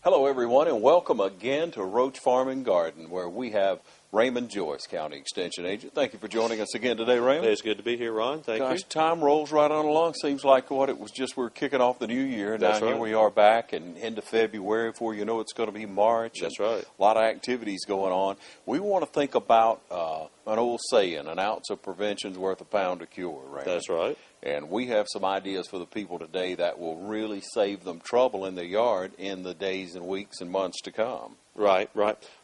Hello, everyone, and welcome again to Roche Farm and Garden, where we have Raymond Joyce, County Extension Agent. Thank you for joining us again today, Raymond. It's good to be here, Ron. Thank you. Time rolls right on along. Seems like it was just we're kicking off the new year. That's now right. Here we are back and into February. Before you know it's going to be March. That's right. A lot of activities going on. We want to think about an old saying, an ounce of prevention's worth a pound of cure, Raymond. That's right. And we have some ideas for the people today that will really save them trouble in their yard in the days and weeks and months to come. Right.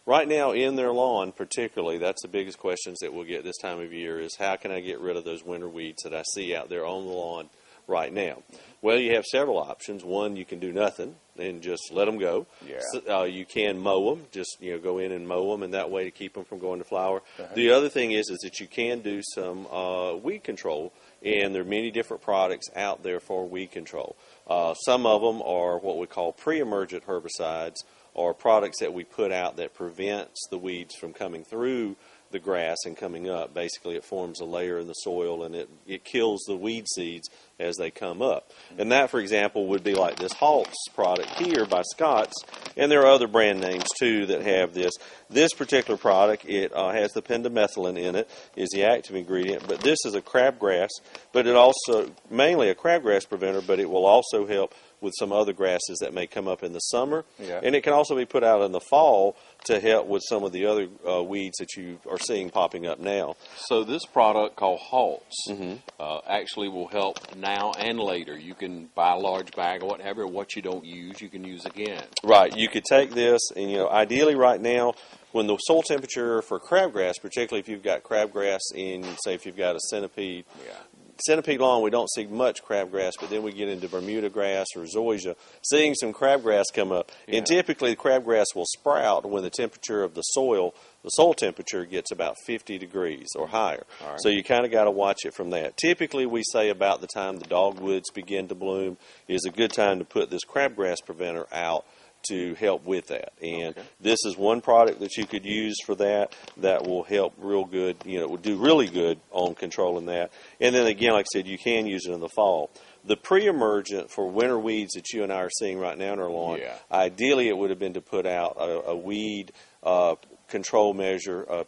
Right now, in their lawn particularly, that's the biggest questions that we'll get this time of year is how can I get rid of those winter weeds that I see out there on the lawn right now? Well, you have several options. One, you can do nothing and just let them go. Yeah. You can mow them, just go in and mow them, and that way to keep them from going to flower. Uh-huh. The other thing is that you can do some weed control, and there are many different products out there for weed control. Some of them are what we call pre-emergent herbicides, or products that we put out that prevents the weeds from coming through the grass and coming up. Basically, it forms a layer in the soil, and it kills the weed seeds as they come up. And that, for example, would be like this Halt's product here by Scott's, and there are other brand names, too, that have this. This particular product, it has the pendimethalin in it, is the active ingredient, but this is a crabgrass, but it also, mainly a crabgrass preventer, but it will also help with some other grasses that may come up in the summer. Yeah. And it can also be put out in the fall to help with some of the other weeds that you are seeing popping up now. So this product called Halt's Mm-hmm. actually will help now and later. You can buy a large bag or whatever. What you don't use, you can use again. Right. You could take this, and ideally right now, when the soil temperature for crabgrass, particularly if you've got crabgrass in, say, if you've got a centipede. Yeah. Centipede lawn, we don't see much crabgrass, but then we get into Bermuda grass or zoysia, seeing some crabgrass come up. Yeah. And typically, the crabgrass will sprout when the temperature of the soil temperature gets about 50 degrees or higher. All right. So you kind of got to watch it from that. Typically, we say about the time the dogwoods begin to bloom is a good time to put this crabgrass preventer out to help with that. And this is one product that you could use for that will help real good, will do really good on controlling that. And then again, like I said, you can use it in the fall. The pre-emergent for winter weeds that you and I are seeing right now in our lawn, ideally it would have been to put out a weed control measure,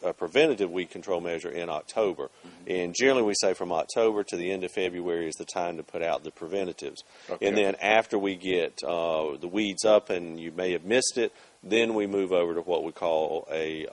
a preventative weed control measure in October. Mm-hmm. And generally we say from October to the end of February is the time to put out the preventatives. Okay. And then after we get the weeds up and you may have missed it, then we move over to what we call a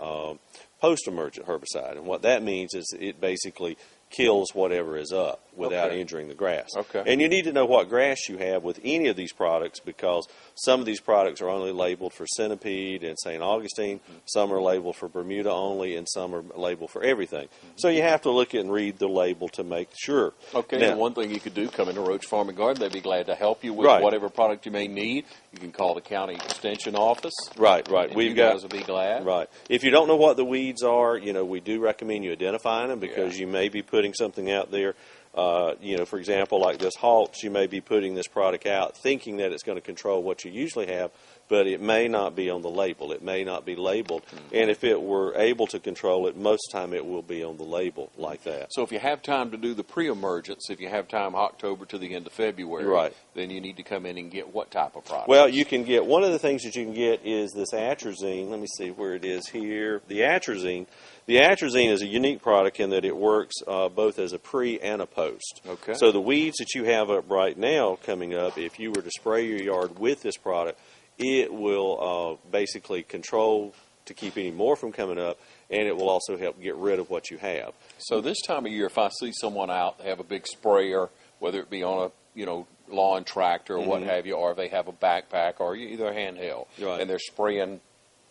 post-emergent herbicide. And what that means is it basically kills whatever is up without injuring the grass. Okay. And you need to know what grass you have with any of these products because some of these products are only labeled for centipede and St. Augustine, some are labeled for Bermuda only, and some are labeled for everything. So you have to look at and read the label to make sure. Okay, now, and one thing you could do, come into Roche Farm and Garden, they'd be glad to help you with whatever product you may need. You can call the county extension office. Right. And you guys will be glad. Right. If you don't know what the weeds are, we do recommend you identifying them because you may be putting something out there. For example, like this Halt's, you may be putting this product out thinking that it's going to control what you usually have, but it may not be on the label. It may not be labeled. Mm-hmm. And if it were able to control it, most of the time it will be on the label like that. So if you have time to do the pre-emergence, if you have time October to the end of February, then you need to come in and get what type of product? Well, you can get, one of the things that you can get is this atrazine. Let me see where it is here. The atrazine. The atrazine is a unique product in that it works both as a pre and a post. Okay. So the weeds that you have up right now coming up, if you were to spray your yard with this product, it will basically control to keep any more from coming up, and it will also help get rid of what you have. So this time of year, if I see someone out, they have a big sprayer, whether it be on a lawn tractor or what have you, or they have a backpack or either a handheld, and they're spraying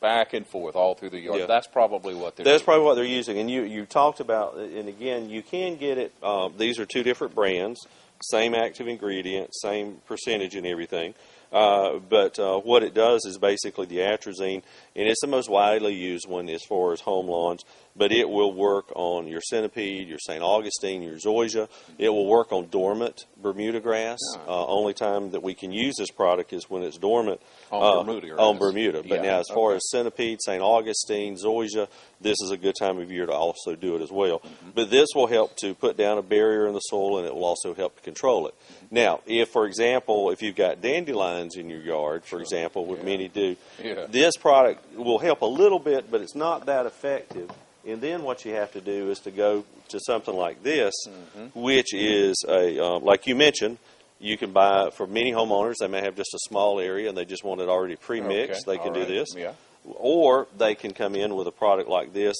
back and forth all through the yard. Yeah. That's probably what they're That's probably what they're using. And you talked about, and again, you can get it, these are two different brands, same active ingredient, same percentage and everything. But what it does is basically the atrazine, and it's the most widely used one as far as home lawns, but it will work on your centipede, your St. Augustine, your zoysia. It will work on dormant Bermuda grass. Only time that we can use this product is when it's dormant on Bermuda. On Bermuda. But yeah. now, as far as centipede, St. Augustine, zoysia, this is a good time of year to also do it as well. But this will help to put down a barrier in the soil, and it will also help to control it. Now, if, for example, if you've got dandelions in your yard, for example, what many do, this product will help a little bit, but it's not that effective. And then what you have to do is to go to something like this, which is like you mentioned, you can buy for many homeowners. They may have just a small area and they just want it already pre-mixed. They can do this. Yeah. Or they can come in with a product like this,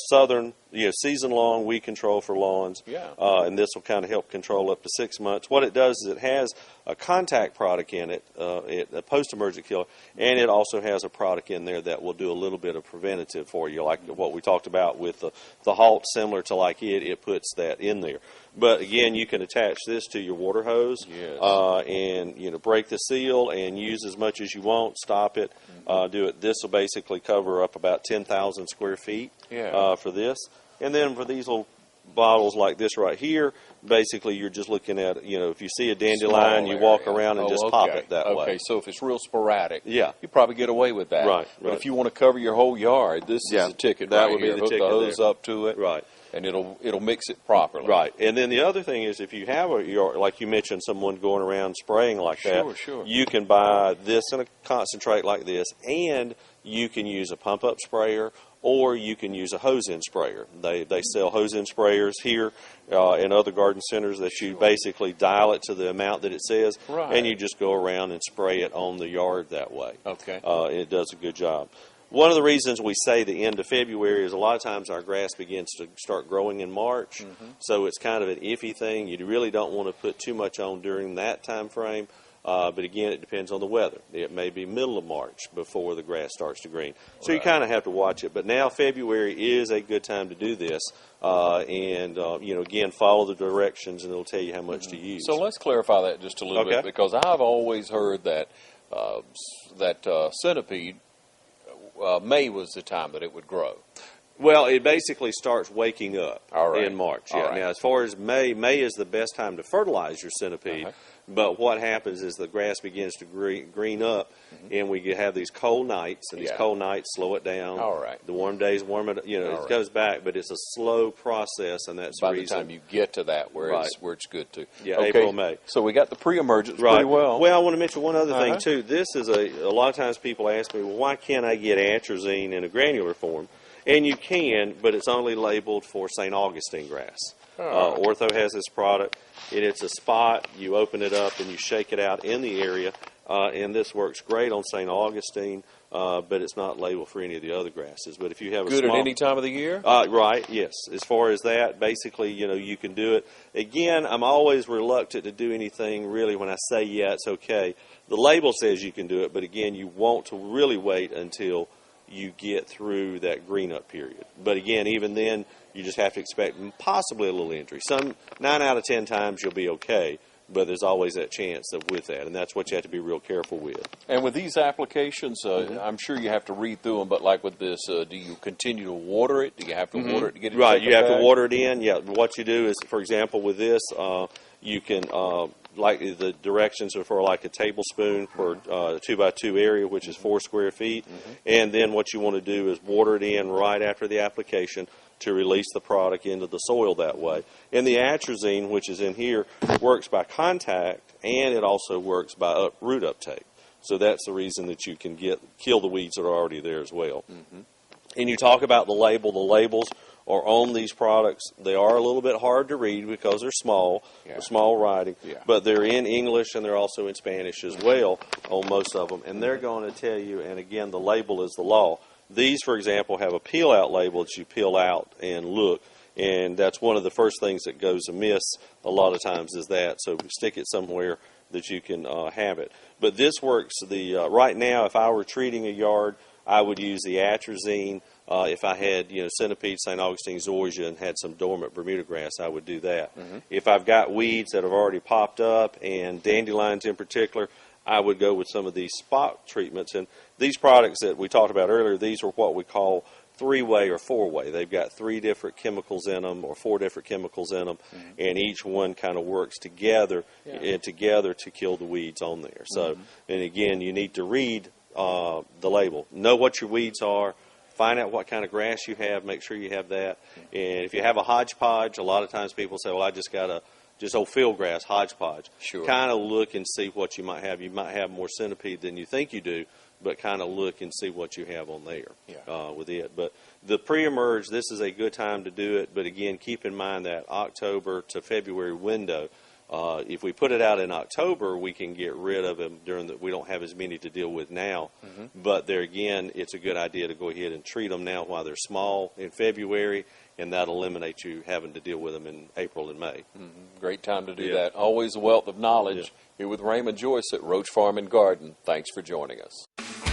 Southern, season-long weed control for lawns, and this will kind of help control up to 6 months. What it does is it has a contact product in it, a post-emergent killer, and it also has a product in there that will do a little bit of preventative for you, like what we talked about with the halt, similar to like it puts that in there. But again, you can attach this to your water hose and break the seal and use as much as you want, stop it, do it. This will basically cover up about 10,000 square feet for this. And then for these little bottles like this right here, basically you're just looking at, if you see a dandelion, you walk around and just pop it that way. Okay, so if it's real sporadic, you probably get away with that. Right. But if you want to cover your whole yard, this is a ticket that right would here. be the Hook ticket the hose there. up to it. Right. And it'll mix it properly. Right. And then the other thing is if you have a yard, like you mentioned, someone going around spraying like that, you can buy this in a concentrate like this, and you can use a pump-up sprayer, or you can use a hose-in sprayer. They sell hose-in sprayers here in other garden centers that you basically dial it to the amount that it says, and you just go around and spray it on the yard that way. Okay. It does a good job. One of the reasons we say the end of February is a lot of times our grass begins to start growing in March, so it's kind of an iffy thing. You really don't want to put too much on during that time frame, but again, it depends on the weather. It may be middle of March before the grass starts to green. So you kind of have to watch it. But now February is a good time to do this, and again, follow the directions, and it'll tell you how much to use. So let's clarify that just a little bit, because I've always heard that centipede, May was the time that it would grow. Well, it basically starts waking up in March. Now, as far as May is the best time to fertilize your centipede. But what happens is the grass begins to green up, and we have these cold nights, and these cold nights slow it down. The warm days warm it. It goes back, but it's a slow process, and that's by the reason. By the time you get to that, where it's good to. April, May. So we got the pre-emergence pretty well. Well, I want to mention one other thing too. This is a lot of times people ask me, well, why can't I get atrazine in a granular form? And you can, but it's only labeled for St. Augustine grass. Ortho has this product, and it's a spot. You open it up and you shake it out in the area, and this works great on St. Augustine, but it's not labeled for any of the other grasses. But if you have good at any time of the year? Right, yes. As far as that, basically, you can do it. Again, I'm always reluctant to do anything really when I say, it's okay. The label says you can do it, but again, you want to really wait until you get through that green up period. But again, even then, you just have to expect possibly a little injury. 9 out of 10 times you'll be okay, but there's always that chance with that, and that's what you have to be real careful with. And with these applications, I'm sure you have to read through them, but like with this, do you continue to water it? Do you have to water it to get it right, you have to water it in. Yeah, what you do is, for example, with this, you can, like the directions are for like a tablespoon per 2x2 area, which is 4 square feet, and then what you want to do is water it in right after the application to release the product into the soil that way. And the atrazine, which is in here, works by contact, and it also works by root uptake. So that's the reason that you can kill the weeds that are already there as well. And you talk about the label. The labels are on these products. They are a little bit hard to read because they're small, small writing, but they're in English and they're also in Spanish as well on most of them. And they're going to tell you, and again, the label is the law. These, for example, have a peel-out label that you peel out and look, and that's one of the first things that goes amiss a lot of times is that. So stick it somewhere that you can have it. But this works. Right now, if I were treating a yard, I would use the atrazine. If I had, centipede, St. Augustine, zoysia, and had some dormant Bermuda grass, I would do that. If I've got weeds that have already popped up, and dandelions in particular, I would go with some of these spot treatments. And these products that we talked about earlier, these are what we call three-way or four-way. They've got 3 different chemicals in them or 4 different chemicals in them, and each one kind of works together to kill the weeds on there. So, and again, you need to read the label. Know what your weeds are. Find out what kind of grass you have. Make sure you have that. And if you have a hodgepodge, a lot of times people say, well, I just got a just old field grass hodgepodge. Sure. Kind of look and see what you might have. You might have more centipede than you think you do, but kind of look and see what you have on there with it. But the pre-emerge, this is a good time to do it. But again, keep in mind that October to February window. If we put it out in October, we can get rid of them we don't have as many to deal with now. But there again, it's a good idea to go ahead and treat them now while they're small in February, and that'll eliminate you having to deal with them in April and May. Great time to do that. Always a wealth of knowledge here with Raymond Joyce at Roche Farm and Garden. Thanks for joining us.